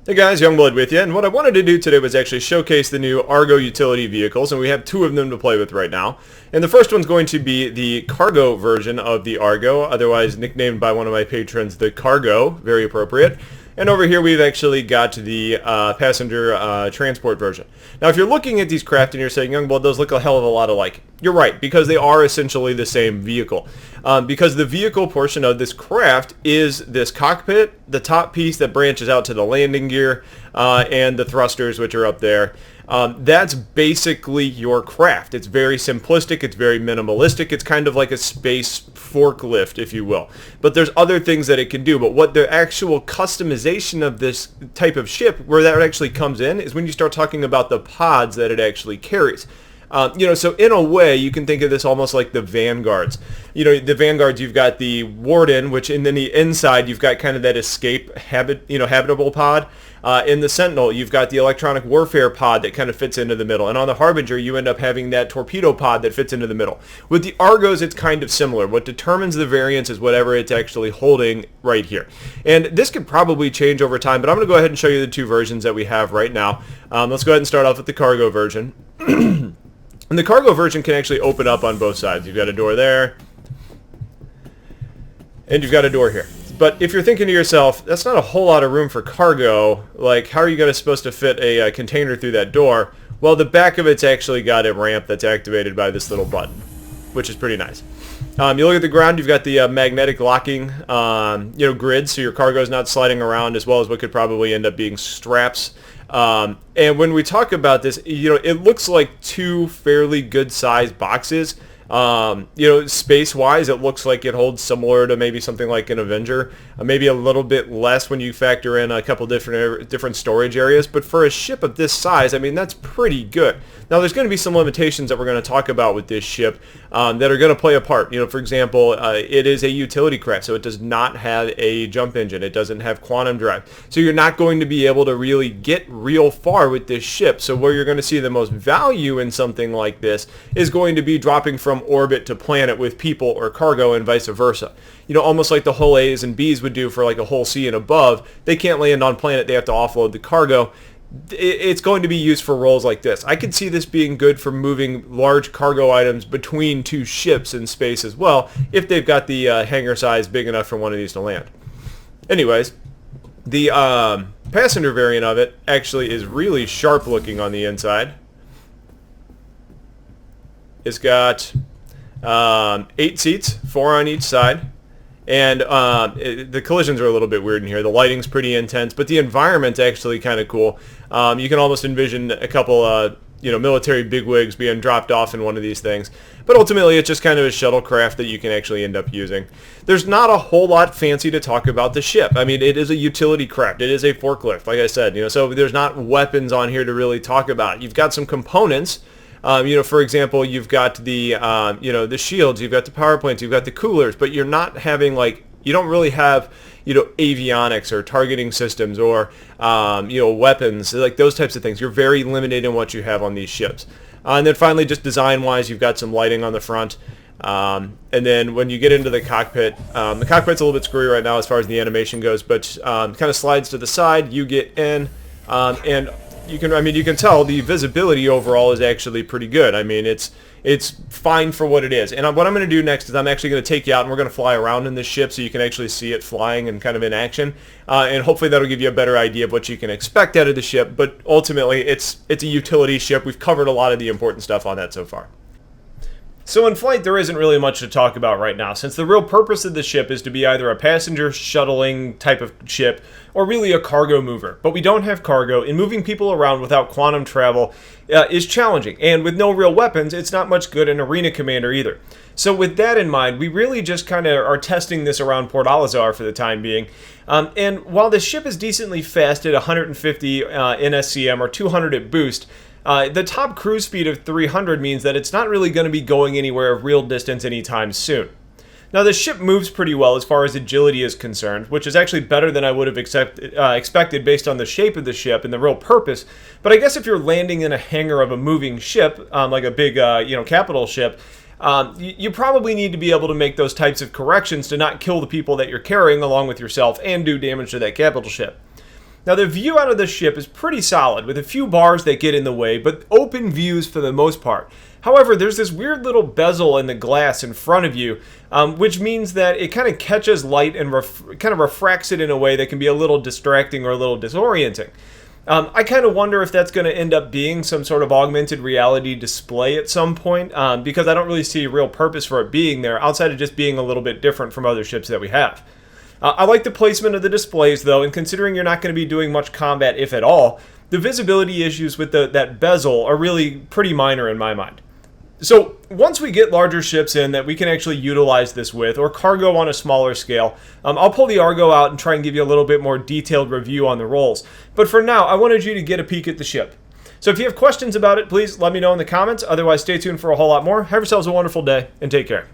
Hey guys, Youngblood with you, and what I wanted to do today was actually showcase the new Argo utility vehicles, and we have two of them to play with right now. And the first one's going to be the cargo version of the Argo, otherwise nicknamed by one of my patrons the Cargo, very appropriate. And over here we've actually got the passenger transport version. Now if you're looking at these craft and you're saying, Youngblood, those look a hell of a lot alike. You're right, because they are essentially the same vehicle. Because the vehicle portion of this craft is this cockpit, the top piece that branches out to the landing gear, and the thrusters which are up there. That's basically your craft. It's very simplistic, it's very minimalistic, it's kind of like a space forklift, if you will. But there's other things that it can do, but what the actual customization of this type of ship, where that actually comes in, is when you start talking about the pods that it actually carries. So in a way, you can think of this almost like the Vanguards. The Vanguards, you've got the Warden, which in the inside, you've got kind of that escape habitable pod. In the Sentinel, you've got the electronic warfare pod that kind of fits into the middle. And on the Harbinger, you end up having that torpedo pod that fits into the middle. With the Argos, it's kind of similar. What determines the variance is whatever it's actually holding right here. And this could probably change over time, but I'm going to go ahead and show you the two versions that we have right now. Let's go ahead and start off with the cargo version. And the cargo version can actually open up on both sides. You've got a door there, and you've got a door here. But if you're thinking to yourself, that's not a whole lot of room for cargo, like how are you supposed to fit a container through that door? Well, the back of it's actually got a ramp that's activated by this little button, which is pretty nice. You look at the ground, you've got the magnetic locking grid, so your cargo is not sliding around, as well as what could probably end up being straps. And when we talk about this, it looks like two fairly good-sized boxes. Space-wise, it looks like it holds similar to maybe something like an Avenger, maybe a little bit less when you factor in a couple different storage areas. But for a ship of this size, I mean, that's pretty good. Now, there's going to be some limitations that we're going to talk about with this ship that are going to play a part. For example, it is a utility craft, so it does not have a jump engine. It doesn't have quantum drive. So you're not going to be able to really get real far with this ship. So where you're going to see the most value in something like this is going to be dropping from orbit to planet with people or cargo and vice versa. Almost like the hull A's and B's would do for like a hull C and above. They can't land on planet. They have to offload the cargo. It's going to be used for roles like this. I could see this being good for moving large cargo items between two ships in space as well, if they've got the hangar size big enough for one of these to land. Anyways, the passenger variant of it actually is really sharp looking on the inside. It's got 8 seats, 4 on each side. And the collisions are a little bit weird in here. The lighting's pretty intense, but the environment's actually kind of cool. You can almost envision a couple, military bigwigs being dropped off in one of these things. But ultimately, it's just kind of a shuttlecraft that you can actually end up using. There's not a whole lot fancy to talk about the ship. I mean, it is a utility craft. It is a forklift, like I said. So there's not weapons on here to really talk about. You've got some components. For example, you've got the, the shields, you've got the power plants, you've got the coolers, but you're not having you don't really have, avionics or targeting systems or, weapons, like those types of things. You're very limited in what you have on these ships. And then finally, just design-wise, you've got some lighting on the front. And then when you get into the cockpit's a little bit screwy right now as far as the animation goes, but kind of slides to the side, you get in, and you can tell the visibility overall is actually pretty good. I mean, it's fine for what it is. And what I'm going to do next is I'm actually going to take you out and we're going to fly around in this ship so you can actually see it flying and kind of in action. And hopefully that'll give you a better idea of what you can expect out of the ship. But ultimately, it's a utility ship. We've covered a lot of the important stuff on that so far. So in flight, there isn't really much to talk about right now, since the real purpose of the ship is to be either a passenger shuttling type of ship or really a cargo mover. But we don't have cargo, and moving people around without quantum travel is challenging. And with no real weapons, it's not much good in Arena Commander either. So with that in mind, we really just kind of are testing this around Port Alizar for the time being. And while the ship is decently fast at 150 NSCM or 200 at boost, the top cruise speed of 300 means that it's not really going to be going anywhere of real distance anytime soon. Now, the ship moves pretty well as far as agility is concerned, which is actually better than I would have expected based on the shape of the ship and the real purpose. But I guess if you're landing in a hangar of a moving ship, like a big, capital ship, you probably need to be able to make those types of corrections to not kill the people that you're carrying along with yourself and do damage to that capital ship. Now the view out of the ship is pretty solid, with a few bars that get in the way, but open views for the most part. However, there's this weird little bezel in the glass in front of you, which means that it kind of catches light and kind of refracts it in a way that can be a little distracting or a little disorienting. I kind of wonder if that's going to end up being some sort of augmented reality display at some point, because I don't really see a real purpose for it being there, outside of just being a little bit different from other ships that we have. I like the placement of the displays, though, and considering you're not going to be doing much combat, if at all, the visibility issues with that bezel are really pretty minor in my mind. So once we get larger ships in that we can actually utilize this with, or cargo on a smaller scale, I'll pull the Argo out and try and give you a little bit more detailed review on the roles. But for now, I wanted you to get a peek at the ship. So if you have questions about it, please let me know in the comments. Otherwise, stay tuned for a whole lot more. Have yourselves a wonderful day, and take care.